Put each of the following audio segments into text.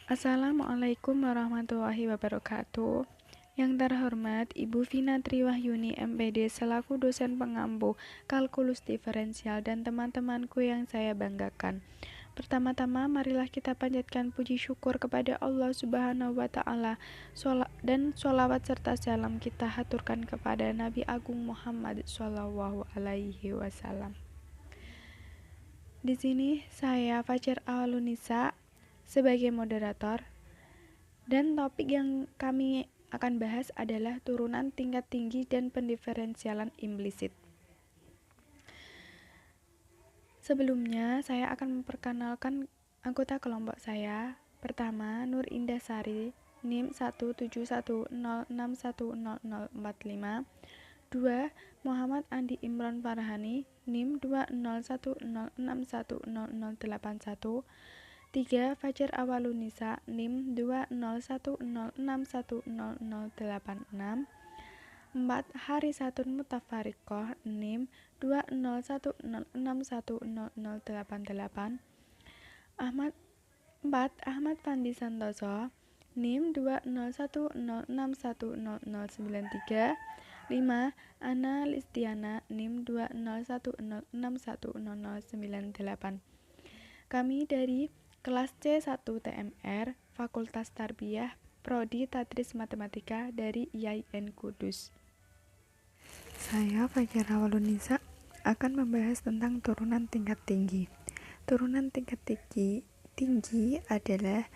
Assalamualaikum warahmatullahi wabarakatuh. Yang terhormat Ibu Vina Triwahyuni MPD selaku dosen pengampu kalkulus diferensial dan teman-temanku yang saya banggakan. Pertama-tama marilah kita panjatkan puji syukur kepada Allah Subhanahu wa taala dan sholawat serta salam kita haturkan kepada Nabi Agung Muhammad Shallallahu alaihi wasallam. Di sini saya Fajar Awalunisa sebagai moderator. Dan topik yang kami akan bahas adalah turunan tingkat tinggi dan pendiferensialan implisit. Sebelumnya, saya akan memperkenalkan anggota kelompok saya. Pertama, Nur Indah Sari, NIM 17106100045. 2. Muhammad Andi Imron Farhani, NIM 20106100081. 3. Fajar Awalunisa, NIM 20160610086. 4. Harisatun Mutafarriqoh, NIM 20160610088. 4. Ahmad Fandi Santoso, NIM 20106100093. 5. Ana Listiana, NIM 20160610098. Kami dari kelas C1 TMR, Fakultas Tarbiyah, Prodi Tadris Matematika dari IAIN Kudus. Saya Fajar Awalunisa akan membahas tentang turunan tingkat tinggi. Turunan tingkat tinggi adalah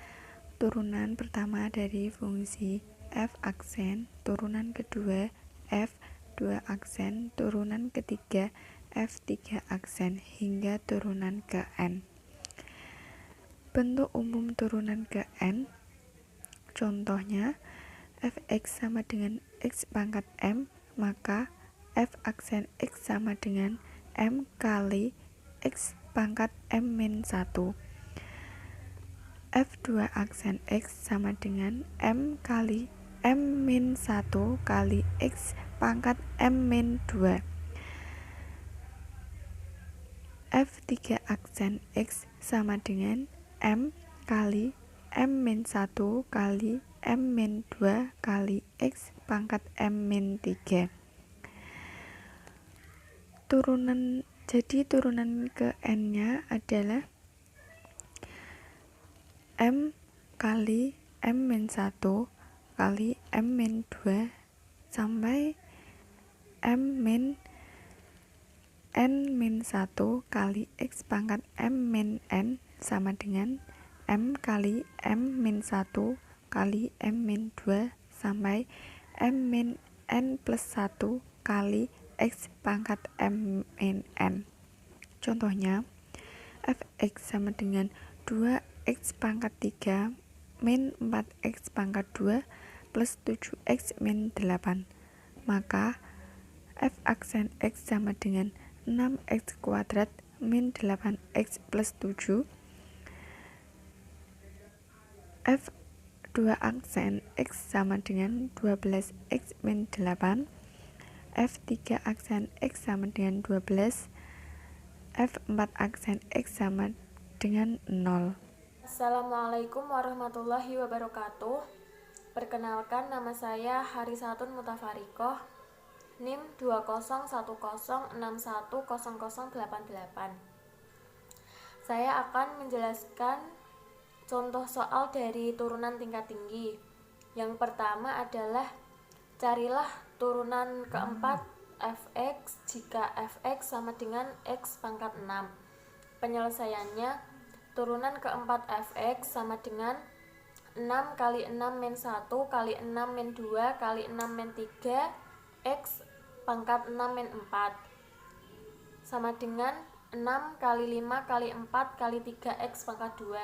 turunan pertama dari fungsi f aksen, turunan kedua f 2 aksen, turunan ketiga f 3 aksen, hingga turunan ke n. Bentuk umum turunan ke n, contohnya fx sama dengan x pangkat m, maka f aksen x sama dengan m kali x pangkat m-1. f2 aksen x sama dengan m kali m-1 kali x pangkat m-2. f3 aksen x sama dengan m kali m-1 kali m-2 kali x pangkat m-3. Jadi turunan ke n-nya adalah m kali m-1 kali m-2 sampai n-1 kali x pangkat m-n sama dengan m kali m-1 kali m-2 sampai m-n+1 kali x pangkat m-n. Contohnya, fx sama dengan 2x pangkat 3 min 4x pangkat 2 plus 7x min 8. Maka f aksen x sama dengan 6x kuadrat min 8x plus 7. f2 aksen x sama dengan 12x min 8. f3 aksen x sama dengan 12. f4 aksen x sama dengan 0. Assalamualaikum warahmatullahi wabarakatuh. Perkenalkan, nama saya Harisatun Mutafarriqoh, NIM 20106100088. Saya akan menjelaskan contoh soal dari turunan tingkat tinggi. Yang pertama adalah carilah turunan keempat fx jika fx sama dengan x pangkat 6. Penyelesaiannya, turunan keempat fx sama dengan 6 kali 6 min 1 kali 6 min 2 kali 6 min 3 x pangkat 6 min 4 sama dengan 6 kali 5 kali 4 kali 3x pangkat 2.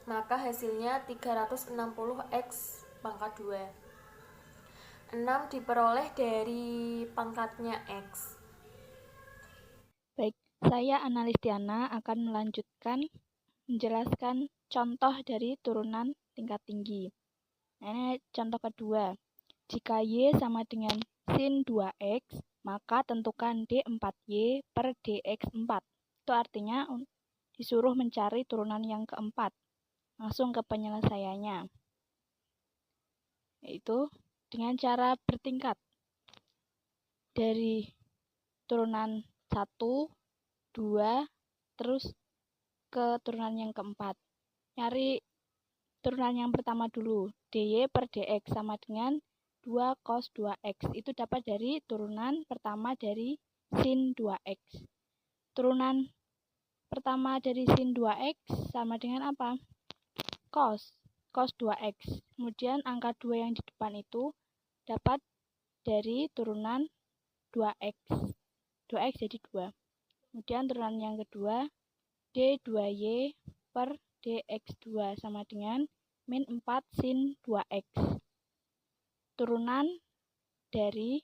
Maka hasilnya 360x pangkat 2. 6 diperoleh dari pangkatnya x. Baik, saya Analistiana akan melanjutkan menjelaskan contoh dari turunan tingkat tinggi. Ini contoh kedua. Jika y sama dengan sin 2x, maka tentukan d4y per dx4. Itu artinya disuruh mencari turunan yang keempat. Langsung ke penyelesaiannya, yaitu dengan cara bertingkat dari turunan 1, 2, terus ke turunan yang keempat. Nyari turunan yang pertama dulu, dy per dx sama dengan 2 cos 2x. Itu dapat dari turunan pertama dari sin 2x. Turunan pertama dari sin 2x sama dengan apa? Cos 2x. Kemudian angka 2 yang di depan itu dapat dari turunan 2x. 2x jadi 2. Kemudian turunan yang kedua, d2y per dx2 sama dengan min 4 sin 2x. Turunan dari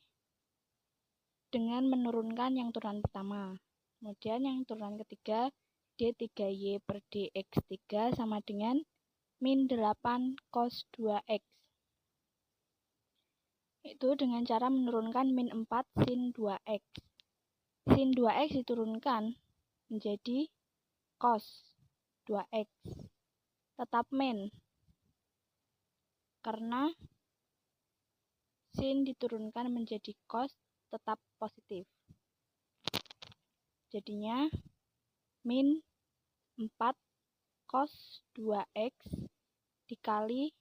dengan menurunkan yang turunan pertama. Kemudian yang turunan ketiga, d3y per dx3 sama dengan min 8 cos 2x. Itu dengan cara menurunkan min 4 sin 2x. Sin 2x diturunkan menjadi cos 2x. Tetap min. Karena sin diturunkan menjadi cos tetap positif. Jadinya min 4 cos 2x dikali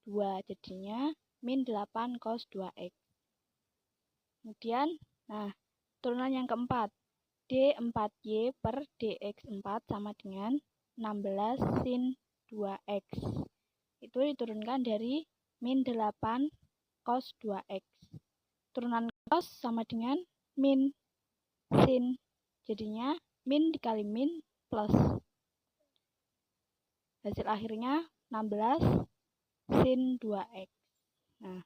2. Jadinya min 8 cos 2x. Kemudian, turunan yang keempat, d4y per dx4 sama dengan 16 sin 2x. Itu diturunkan dari min 8 cos 2x. Turunan cos sama dengan min sin. Jadinya min dikali min plus. Hasil akhirnya 16 sin 2x. Nah,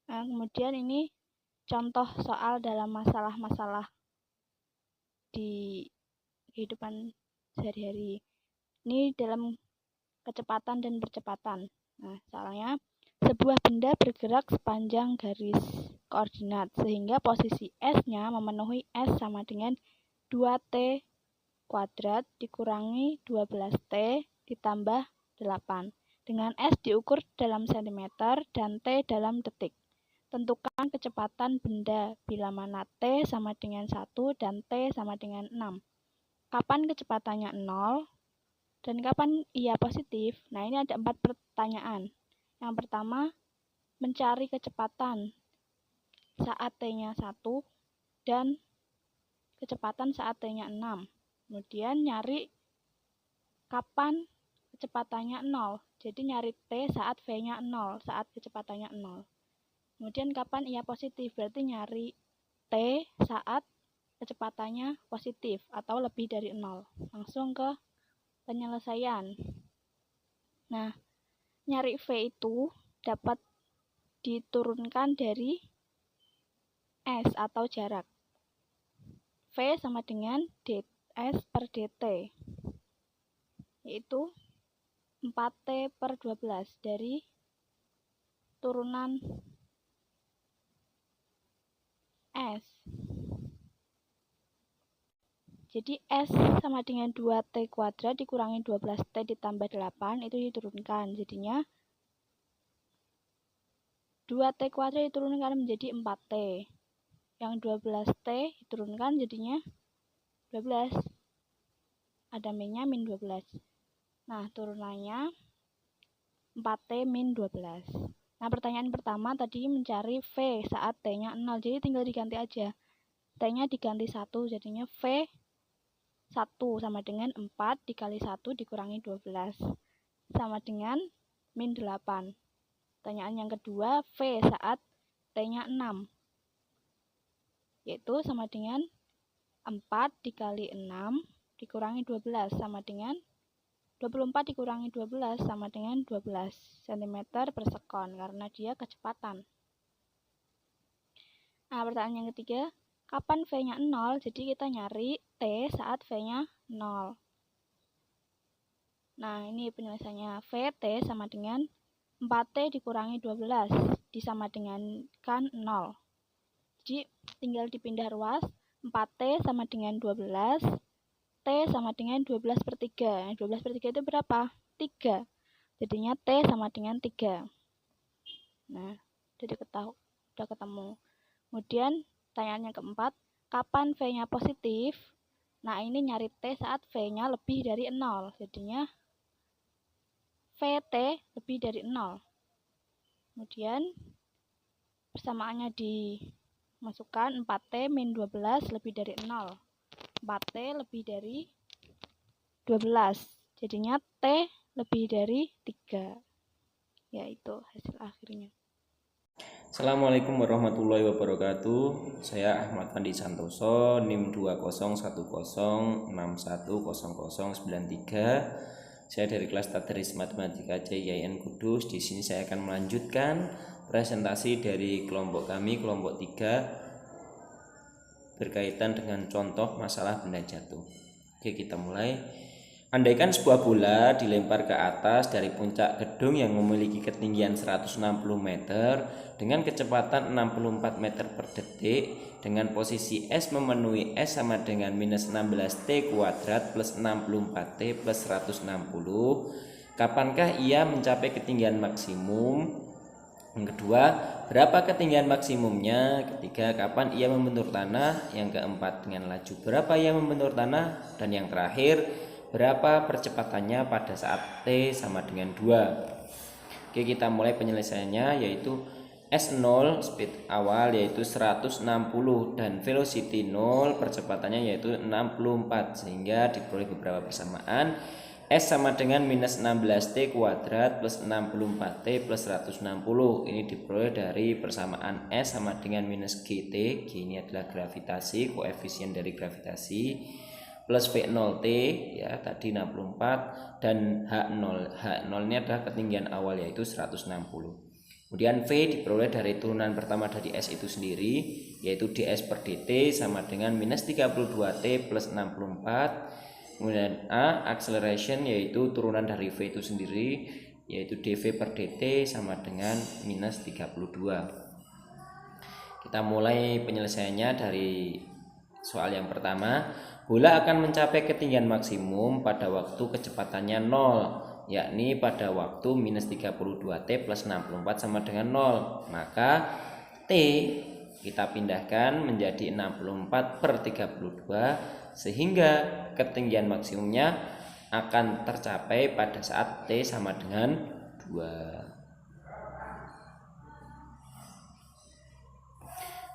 kemudian ini contoh soal dalam masalah-masalah di kehidupan sehari-hari. Ini dalam kecepatan dan percepatan. Nah, soalnya sebuah benda bergerak sepanjang garis koordinat sehingga posisi S-nya memenuhi S sama dengan 2T kuadrat dikurangi 12T ditambah 8. Dengan S diukur dalam cm dan T dalam detik. Tentukan kecepatan benda bila mana T sama dengan 1 dan T sama dengan 6. Kapan kecepatannya 0 dan kapan ia positif? Nah, ini ada 4 pertanyaan. Yang pertama, mencari kecepatan saat T-nya 1 dan kecepatan saat T-nya 6. Kemudian nyari kapan kecepatannya 0. Jadi nyari T saat V-nya 0, saat kecepatannya 0. Kemudian kapan ia positif, berarti nyari T saat kecepatannya positif atau lebih dari 0. Langsung ke penyelesaian. Nah, nyari V itu dapat diturunkan dari S atau jarak. V sama dengan ds per dt, yaitu 4T per 12 dari turunan S. Jadi S sama dengan 2T kuadrat dikurangi 12T ditambah 8 itu diturunkan. Jadinya 2T kuadrat diturunkan menjadi 4T. Yang 12T diturunkan jadinya 12. Ada minnya min 12. Nah, turunannya 4T min 12. Nah, pertanyaan pertama tadi mencari V saat T-nya 0. Jadi tinggal diganti aja. T-nya diganti 1, jadinya V 1 sama dengan 4 dikali 1 dikurangi 12. Sama dengan min 8. Pertanyaan yang kedua, V saat T-nya 6. Yaitu sama dengan 4 dikali 6 dikurangi 12 sama dengan 24 dikurangi 12 sama dengan 12 cm per sekon karena dia kecepatan. Nah, pertanyaan yang ketiga, kapan V-nya 0? Jadi kita nyari T saat V-nya 0. Nah, ini penyelesaiannya. VT sama dengan 4T dikurangi 12 disama dengankan 0. Jadi tinggal dipindah ruas, 4T sama dengan 12 T sama dengan 12/3. 12/3 itu berapa? 3. Jadinya T sama dengan 3. Nah, udah ketemu. Kemudian pertanyaan yang keempat, kapan V-nya positif? Nah, ini nyari T saat V-nya lebih dari 0. Jadinya VT lebih dari 0. Kemudian persamaannya dimasukkan 4T min 12 lebih dari 0. 4T lebih dari 12. Jadinya T lebih dari 3. Yaitu hasil akhirnya. Assalamualaikum warahmatullahi wabarakatuh. Saya Ahmad Fandi Santoso, NIM 2010610093. Saya dari kelas Tadris Matematika JIN Kudus. Di sini saya akan melanjutkan presentasi dari kelompok kami, kelompok 3, berkaitan dengan contoh masalah benda jatuh. Oke, kita mulai. Andaikan sebuah bola dilempar ke atas dari puncak gedung yang memiliki ketinggian 160 meter dengan kecepatan 64 meter per detik, dengan posisi S memenuhi S sama dengan minus 16T kuadrat plus 64T plus 160. Kapankah ia mencapai ketinggian maksimum? Yang kedua, berapa ketinggian maksimumnya? Ketiga, kapan ia membentur tanah? Yang keempat, dengan laju berapa ia membentur tanah? Dan yang terakhir, berapa percepatannya pada saat T sama dengan 2. Oke, kita mulai penyelesaiannya, yaitu S0 speed awal yaitu 160 dan velocity 0 percepatannya yaitu 64, sehingga diperoleh beberapa persamaan. S sama dengan minus 16T kuadrat plus 64T plus 160. Ini diperoleh dari persamaan S sama dengan minus GT. G ini adalah gravitasi, koefisien dari gravitasi, plus V0T ya tadi 64, dan H0. H0 ini adalah ketinggian awal yaitu 160. Kemudian V diperoleh dari turunan pertama dari S itu sendiri, yaitu ds per dt sama dengan minus 32T plus 64. Kemudian A, acceleration, yaitu turunan dari V itu sendiri, yaitu dv per dt sama dengan minus 32. Kita mulai penyelesaiannya dari soal yang pertama. Bola akan mencapai ketinggian maksimum pada waktu kecepatannya 0, yakni pada waktu minus 32T plus 64 sama dengan 0. Maka T kita pindahkan menjadi 64 per 32, sehingga ketinggian maksimumnya akan tercapai pada saat T sama dengan 2.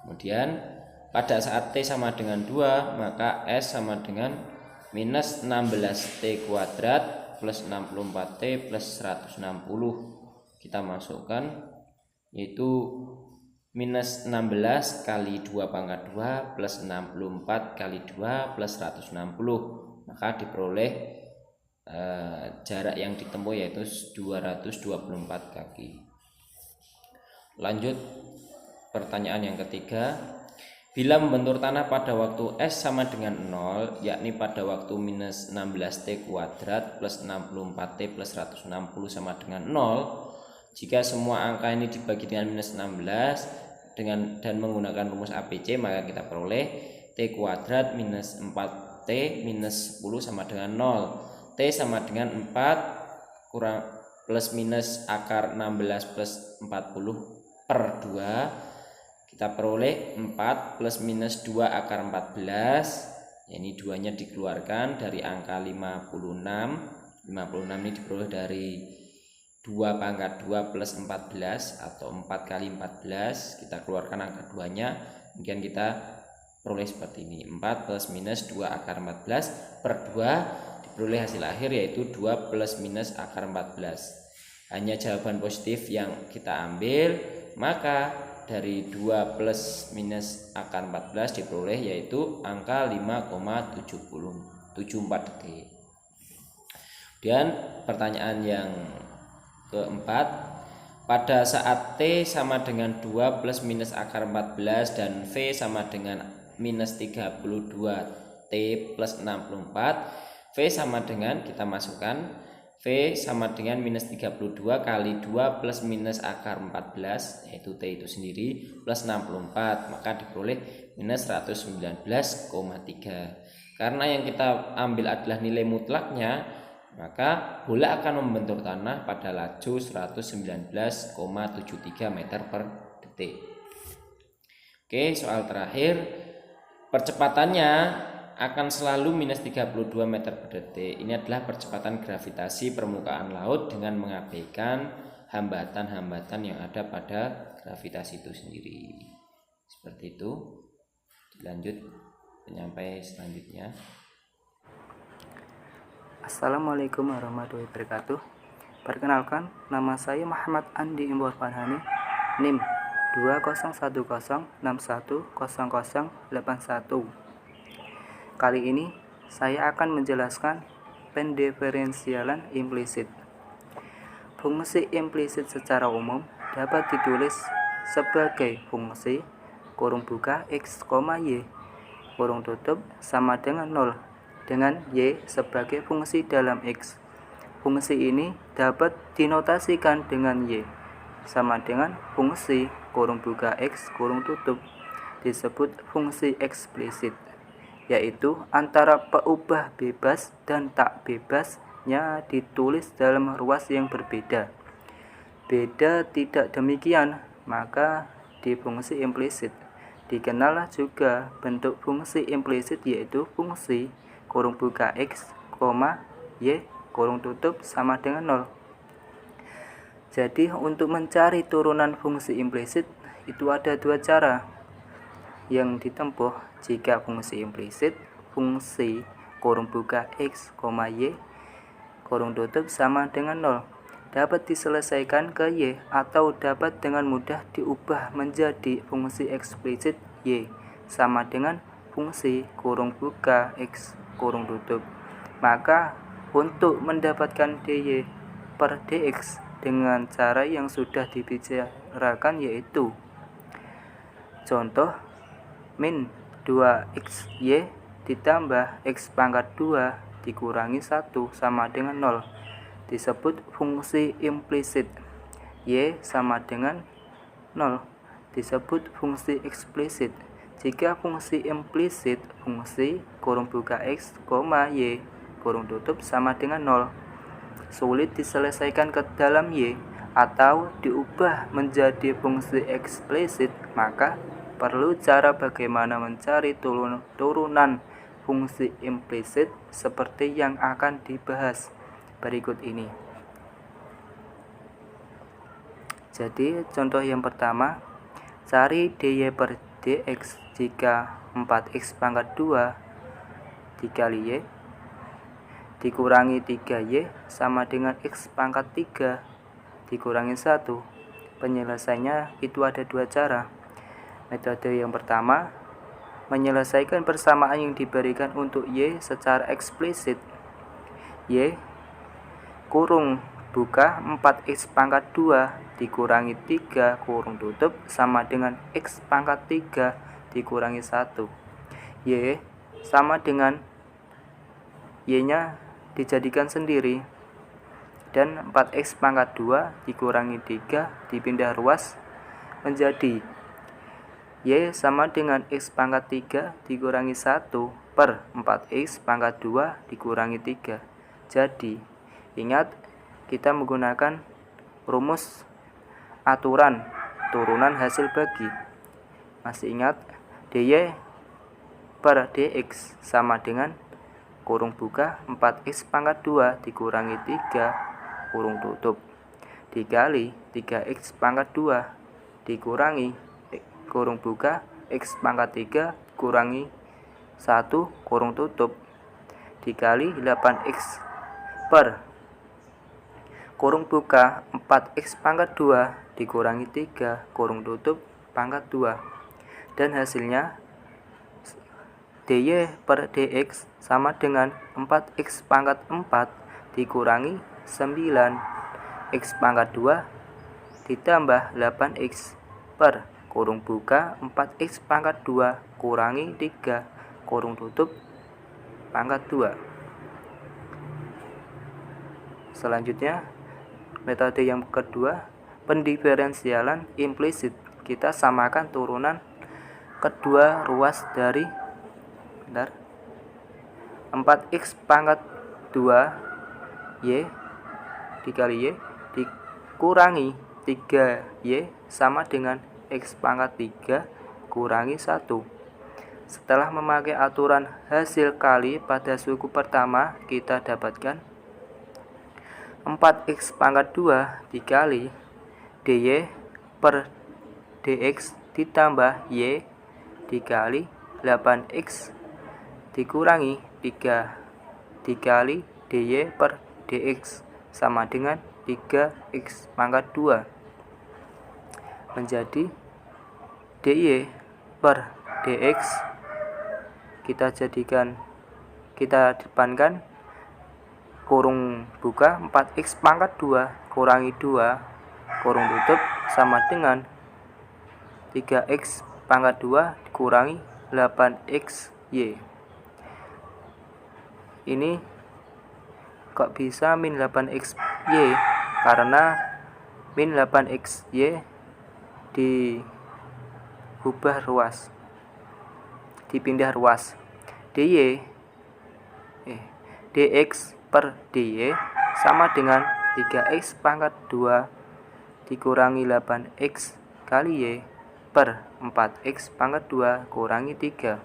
Kemudian pada saat T sama dengan 2, maka S sama dengan minus 16T kuadrat plus 64T plus 160. Kita masukkan, yaitu minus 16 kali 2 pangkat 2 plus 64 kali 2 plus 160. Maka diperoleh jarak yang ditempuh yaitu 224 kaki. Lanjut pertanyaan yang ketiga. Bila membentur tanah pada waktu S sama dengan 0, yakni pada waktu minus 16T kuadrat plus 64T plus 160 sama dengan 0, jika semua angka ini dibagi dengan minus 16 dan menggunakan rumus ABC, maka kita peroleh T kuadrat minus 4T minus 10 sama dengan 0. T sama dengan 4 kurang plus minus akar 16 plus 40 per 2. Kita peroleh 4 plus minus 2 akar 14. Ini duanya dikeluarkan dari angka 56. 56 ini diperoleh dari 2 pangkat 2 plus 14 atau 4 kali 14. Kita keluarkan angka 2-nya. Kemudian kita peroleh seperti ini. 4 plus minus 2 akar 14 per 2. Diperoleh hasil akhir yaitu 2 plus minus akar 14. Hanya jawaban positif yang kita ambil. Maka dari 2 plus minus akar 14 diperoleh yaitu angka 5,74 detik. Kemudian pertanyaan yang keempat, pada saat T sama dengan 2 plus minus akar 14 dan V sama dengan minus 32T plus 64, V sama dengan, kita masukkan, V sama dengan minus 32 kali 2 plus minus akar 14, yaitu T itu sendiri, plus 64, maka diperoleh minus 119,3. Karena yang kita ambil adalah nilai mutlaknya, maka bola akan membentur tanah pada laju 119,73 meter per detik. Oke, soal terakhir. Percepatannya akan selalu minus 32 meter per detik. Ini adalah percepatan gravitasi permukaan laut dengan mengabaikan hambatan-hambatan yang ada pada gravitasi itu sendiri. Seperti itu. Lanjut penyampai selanjutnya. Assalamualaikum warahmatullahi wabarakatuh. Perkenalkan, nama saya Muhammad Andi Imbor Farhani, NIM 201061000081. Kali ini saya akan menjelaskan pendiferensialan implisit. Fungsi implisit secara umum dapat ditulis sebagai fungsi kurung buka x, y kurung tutup sama dengan 0 dengan y sebagai fungsi dalam x. Fungsi ini dapat dinotasikan dengan y sama dengan fungsi kurung buka x kurung tutup, disebut fungsi eksplisit, yaitu antara peubah bebas dan tak bebasnya ditulis dalam ruas yang berbeda. Beda tidak demikian, maka di fungsi implisit dikenal juga bentuk fungsi implisit, yaitu fungsi kurung buka x, y kurung tutup sama dengan 0. Jadi untuk mencari turunan fungsi implisit itu ada dua cara yang ditempuh jika fungsi implisit fungsi kurung buka x, y kurung tutup sama dengan 0 dapat diselesaikan ke y atau dapat dengan mudah diubah menjadi fungsi eksplisit y sama dengan fungsi kurung buka x kurung tutup. Maka untuk mendapatkan dy per dx dengan cara yang sudah dibicarakan, yaitu contoh min 2xy ditambah x pangkat 2 dikurangi 1 sama dengan 0 disebut fungsi implisit. Y sama dengan 0 disebut fungsi eksplisit. Jika fungsi implisit fungsi kurung buka x, y kurung tutup sama dengan 0 sulit diselesaikan ke dalam y atau diubah menjadi fungsi eksplisit, maka perlu cara bagaimana mencari turunan fungsi implisit seperti yang akan dibahas berikut ini. Jadi contoh yang pertama, cari dy per dx jika 4x pangkat 2 dikali y dikurangi 3y sama dengan x pangkat 3 dikurangi 1. Penyelesaiannya itu ada dua cara. Metode yang pertama, menyelesaikan persamaan yang diberikan untuk y secara eksplisit. Y kurung buka 4x pangkat 2 dikurangi 3 kurung tutup sama dengan x pangkat 3 dikurangi 1. Y sama dengan y nya dijadikan sendiri, dan 4x pangkat 2 dikurangi 3 dipindah ruas menjadi y sama dengan x pangkat 3 dikurangi 1 per 4x pangkat 2 dikurangi 3. Jadi ingat, kita menggunakan rumus aturan turunan hasil bagi. Masih ingat, dy per dx sama dengan kurung buka 4x pangkat 2 dikurangi 3 kurung tutup dikali 3x pangkat 2 dikurangi kurung buka x pangkat 3 dikurangi 1 kurung tutup dikali 8x per kurung buka 4x pangkat 2 dikurangi 3 kurung tutup pangkat 2, dan hasilnya dy per dx sama dengan 4x pangkat 4 dikurangi 9 x pangkat 2 ditambah 8x per kurung buka 4x pangkat 2 kurangi 3 kurung tutup pangkat 2. Selanjutnya, metode yang kedua, pendiferensialan implisit. Kita samakan turunan kedua ruas dari 4x pangkat 2y dikali y dikurangi 3y sama dengan x pangkat 3 kurangi 1. Setelah memakai aturan hasil kali pada suku pertama, kita dapatkan 4x pangkat 2 dikali dy per dx ditambah y dikali 8x dikurangi 3 dikali dy per dx sama dengan 3x pangkat 2 menjadi dy per dx kita depankan kurung buka 4x pangkat 2 kurangi 2 kurung tutup sama dengan 3x pangkat 2 dikurangi 8xy. Ini kok bisa min 8xy? Karena min 8xy diubah ruas, dipindah ruas. Dx per dy sama dengan 3x pangkat 2 dikurangi 8x kali y per 4x pangkat 2 kurangi 3.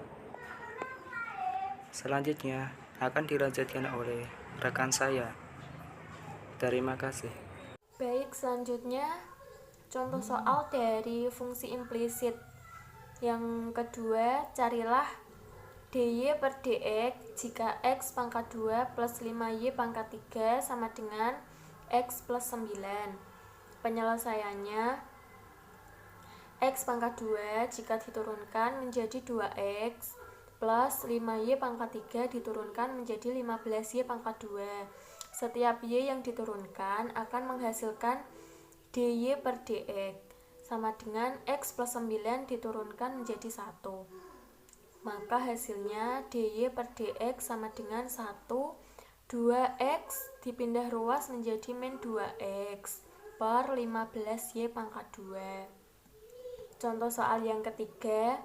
Selanjutnya akan dilanjutkan oleh rekan saya. Terima kasih. Baik, selanjutnya contoh soal dari fungsi implisit. Yang kedua, carilah dy per dx jika x pangkat 2 plus 5y pangkat 3 sama dengan x plus 9. Penyelesaiannya, x pangkat 2 jika diturunkan menjadi 2x plus 5y pangkat 3 diturunkan menjadi 15y pangkat 2. Setiap y yang diturunkan akan menghasilkan dy per dx sama dengan x plus 9 diturunkan menjadi 1. Maka hasilnya dy per dx sama dengan 1, 2x dipindah ruas menjadi min 2x per 15y pangkat 2. Contoh soal yang ketiga,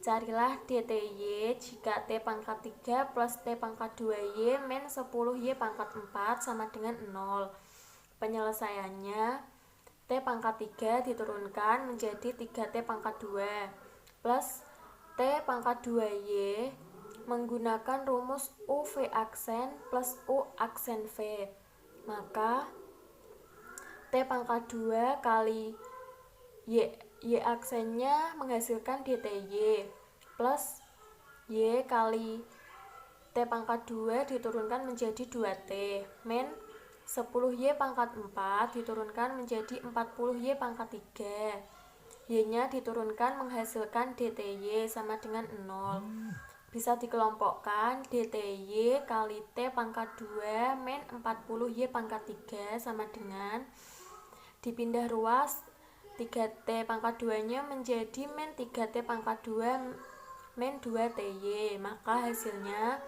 carilah dty jika t pangkat 3 plus t pangkat 2y min 10y pangkat 4 sama dengan 0. Penyelesaiannya, t pangkat 3 diturunkan menjadi 3t pangkat 2 plus t pangkat 2y menggunakan rumus u v aksen plus u aksen v. Maka t pangkat 2 kali y aksennya menghasilkan dty plus y kali t pangkat 2 diturunkan menjadi 2t min 10y pangkat 4 diturunkan menjadi 40y pangkat 3. Y-nya diturunkan menghasilkan dty sama dengan 0. Bisa dikelompokkan dty kali t pangkat 2 min 40y pangkat 3 sama dengan dipindah ruas 3t pangkat 2 nya menjadi min 3t pangkat 2 min 2ty. Maka hasilnya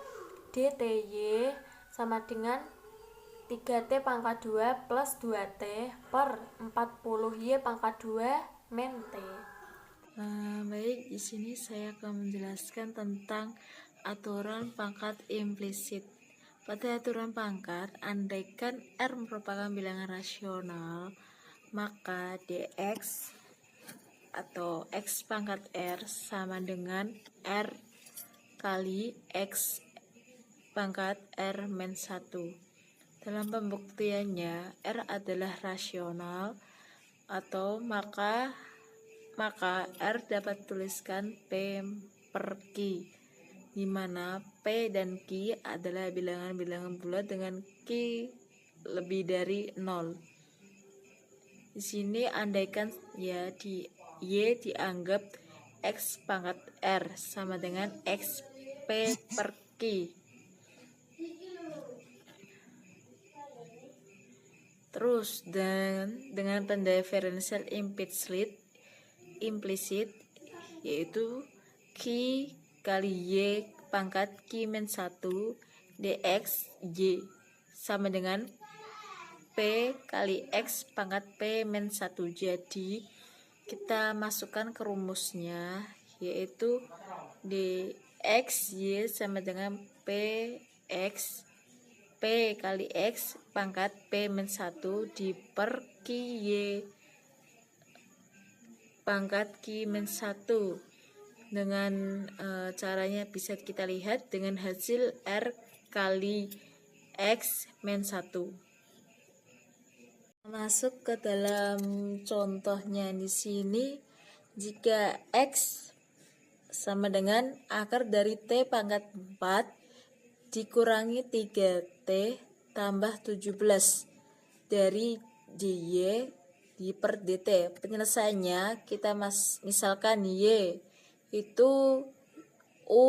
dty sama dengan 3t pangkat 2 plus 2t per 40y pangkat 2 min t. Baik, di sini saya akan menjelaskan tentang aturan pangkat implisit. Pada aturan pangkat, andaikan R merupakan bilangan rasional, maka dx atau x pangkat R sama dengan R kali x pangkat R min 1. Dalam pembuktiannya, R adalah rasional atau maka R dapat tuliskan P per Q, di mana P dan Q adalah bilangan-bilangan bulat dengan Q lebih dari 0. Di sini andaikan Y dianggap X pangkat R sama dengan X P per Q. Terus dengan pendiferensial implisit yaitu Q kali Y pangkat Q min 1 dx Y sama dengan P kali X pangkat P min 1. Jadi kita masukkan ke rumusnya, yaitu dx Y sama dengan P X P kali X pangkat P min 1 diper Q Y pangkat Q min 1. Dengan caranya bisa kita lihat dengan hasil R kali X min 1. Masuk ke dalam contohnya di sini, jika X sama dengan akar dari T pangkat 4 dikurangi 3T tambah 17 dari DY per DT. Penyelesaiannya kita misalkan Y itu U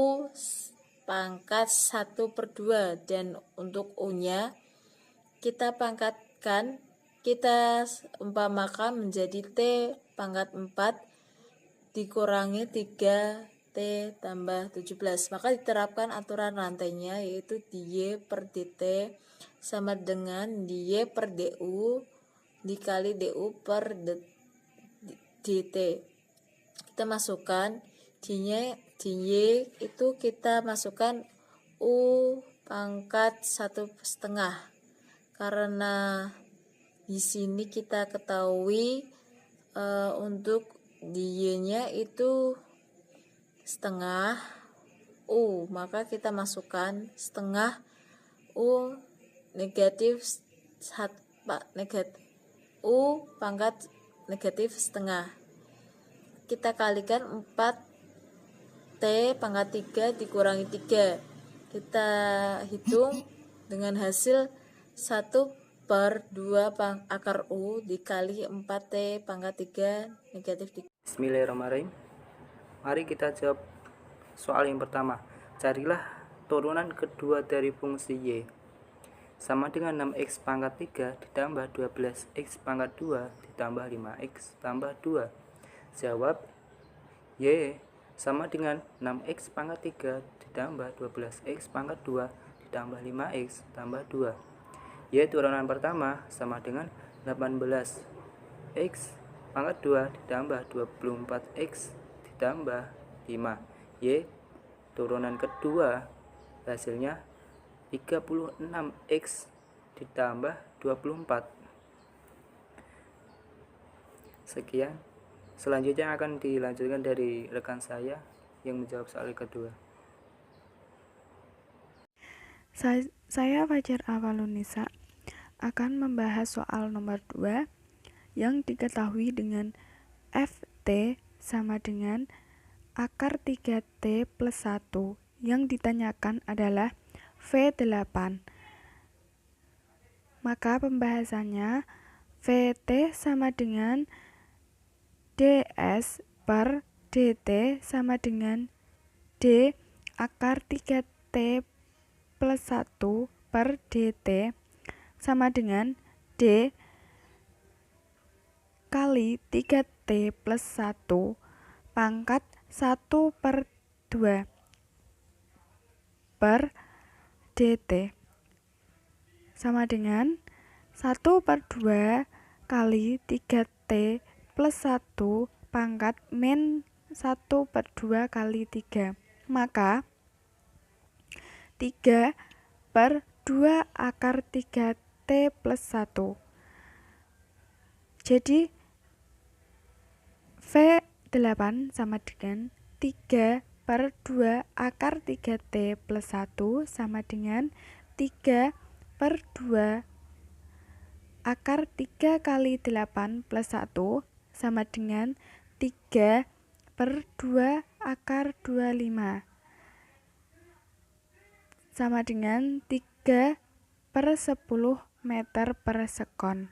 pangkat 1/2 dan untuk U-nya kita pangkatkan, kita umpamakan menjadi T pangkat 4 dikurangi 3T tambah 17. Maka diterapkan aturan rantainya, yaitu DY per DT sama dengan DY per DU dikali DU per DT. Kita masukkan DY itu kita masukkan U pangkat 1/2, karena di sini kita ketahui untuk DY-nya itu setengah U, maka kita masukkan setengah U negatif U pangkat negatif setengah. Kita kalikan 4T pangkat 3 dikurangi 3. Kita hitung dengan hasil 1/2 akar U dikali 4T pangkat 3 negatif 3. Bismillahirrahmanirrahim. Mari kita jawab soal yang pertama. Carilah turunan kedua dari fungsi Y. Sama dengan 6x pangkat 3 ditambah 12x pangkat 2 ditambah 5x tambah 2. Jawab. Y sama dengan 6x pangkat 3 ditambah 12x pangkat 2 ditambah 5x tambah 2. Y turunan pertama sama dengan 18x pangkat 2 ditambah 24x ditambah 5. Y turunan kedua hasilnya 36x ditambah 24. Sekian. Selanjutnya akan dilanjutkan dari rekan saya yang menjawab soal kedua. Saya Fajar Awalunisa akan membahas soal nomor 2 yang diketahui dengan Ft sama dengan akar 3T plus 1. Yang ditanyakan adalah V8. Maka pembahasannya Vt sama dengan ds per dt sama dengan d akar 3T plus 1 per dt sama dengan d kali 3T plus 1 pangkat 1/2 per dt sama dengan 1/2 kali 3T plus 1 pangkat min 1/2 kali 3. Maka 3/2 akar 3T plus 1. Jadi V8 sama dengan 3/2 akar 3T plus 1 sama dengan 3/2 akar 3 kali 8 plus 1 sama dengan 3/2 akar 25 sama dengan 3/10 meter per sekon.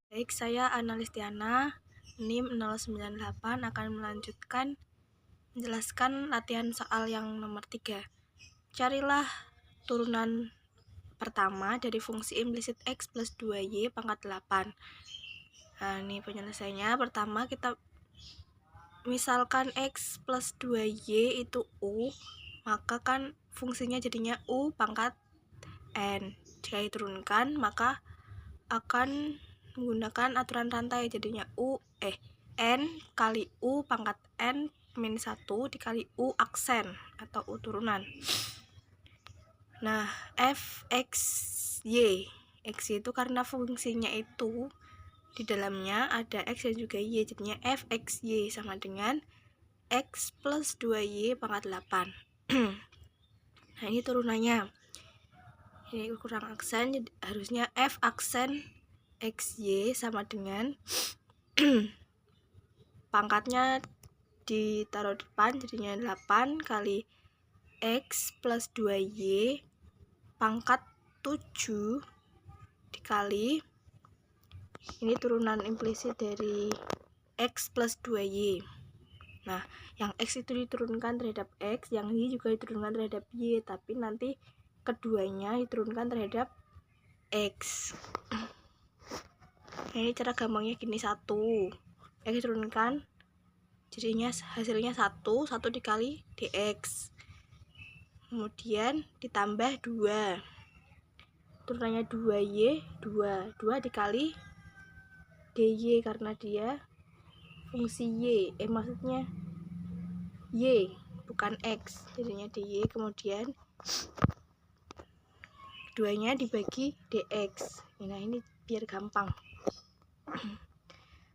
Baik, saya Analistiana, NIM 098 akan menjelaskan latihan soal yang nomor 3. Carilah turunan pertama dari fungsi implisit X plus 2Y pangkat 8. Nah, ini penyelesaiannya. Pertama kita misalkan X plus 2Y itu U, maka kan fungsinya jadinya U pangkat N. Jika diturunkan maka akan menggunakan aturan rantai, jadinya N kali U pangkat N min 1 dikali U aksen atau uturunan. Nah, f x y. X itu karena fungsinya itu di dalamnya ada x dan juga y, jadinya f x y sama dengan x plus 2y pangkat 8. Nah, ini turunannya. Ini kurang aksen, jadi harusnya f aksen xy sama dengan pangkatnya ditaruh depan, jadinya 8 kali x plus 2y pangkat 7 dikali ini turunan implisit dari x plus 2y. Nah, yang x itu diturunkan terhadap x, yang y juga diturunkan terhadap y, tapi nanti keduanya diturunkan terhadap x. Nah, ini cara gampangnya gini, 1 x diturunkan jadinya hasilnya 1 dikali dx, kemudian ditambah 2, turunannya 2y, 2 dikali dy karena dia fungsi y, maksudnya y bukan x, jadinya dy, kemudian 2 nya dibagi dx. Nah, ini biar gampang.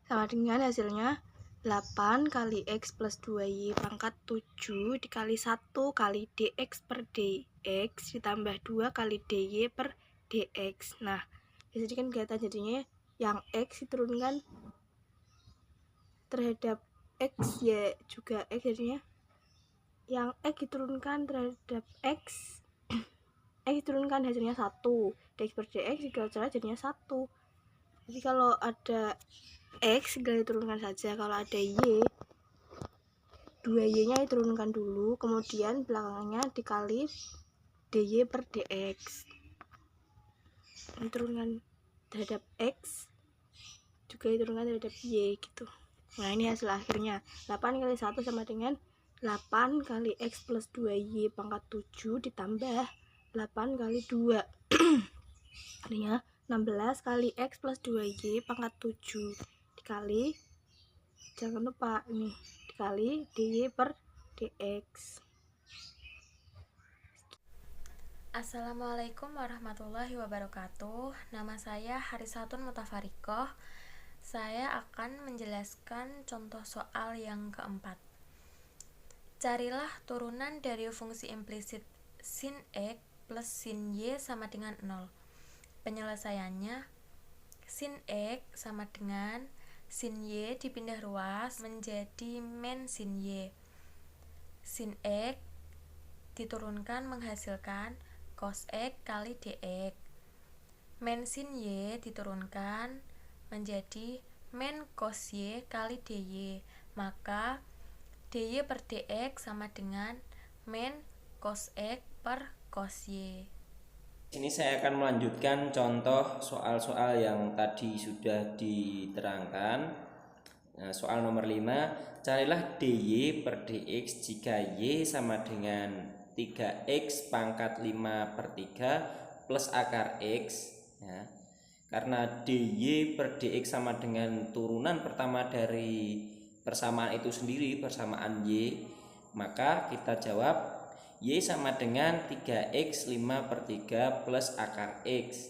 Sama dengan hasilnya 8 kali x plus 2y pangkat 7 dikali 1 kali dx per dx ditambah 2 kali dy per dx. Nah, jadi kan kelihatan jadinya yang x diturunkan terhadap x, ya juga x, jadinya yang x diturunkan terhadap x diturunkan hasilnya 1, dx per dx juga jadinya 1. Jadi kalau ada x segala diturunkan saja, kalau ada y 2y nya diturunkan dulu, kemudian belakangnya dikali dy per dx. Diturunkan terhadap x juga diturunkan terhadap y gitu. Nah, ini hasil akhirnya 8 kali 1 sama dengan 8 kali x plus 2y pangkat 7 ditambah 8 kali 2 artinya 16 kali x plus 2y pangkat 7 dikali, jangan lupa ini dikali dy per dx. Assalamualaikum warahmatullahi wabarakatuh. Nama saya Harisatun Mutafarikoh. Saya akan menjelaskan contoh soal yang keempat. Carilah turunan dari fungsi implisit sin x plus sin y sama dengan 0. Penyelesaiannya, sin x sama dengan sin y dipindah ruas menjadi men sin y. Sin x diturunkan menghasilkan cos x kali dx. Men sin y diturunkan menjadi men cos y kali dy. Maka dy per dx sama dengan men cos x per cos y. Ini saya akan melanjutkan contoh soal-soal yang tadi sudah diterangkan. Nah, soal nomor 5, carilah dy per dx jika y sama dengan 3x pangkat 5 per 3 plus akar x, ya. Karena dy per dx sama dengan turunan pertama dari persamaan itu sendiri, persamaan y, maka kita jawab y sama dengan 3x 5 per 3 plus akar x.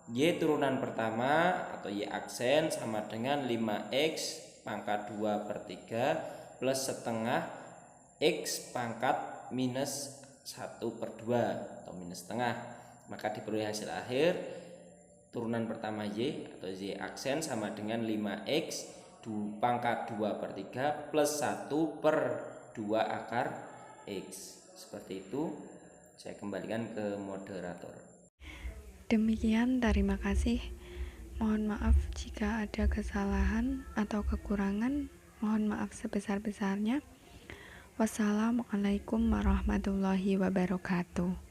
Y turunan pertama atau y aksen sama dengan 5x pangkat 2 per 3 plus setengah x pangkat minus 1 per 2 atau minus setengah. Maka diperoleh hasil akhir turunan pertama y atau y aksen sama dengan 5x pangkat 2 per 3 plus 1 per 2 akar x. Seperti itu. Saya kembalikan ke moderator. Demikian, terima kasih. Mohon maaf jika ada kesalahan atau kekurangan. Mohon maaf sebesar-besarnya. Wassalamualaikum warahmatullahi wabarakatuh.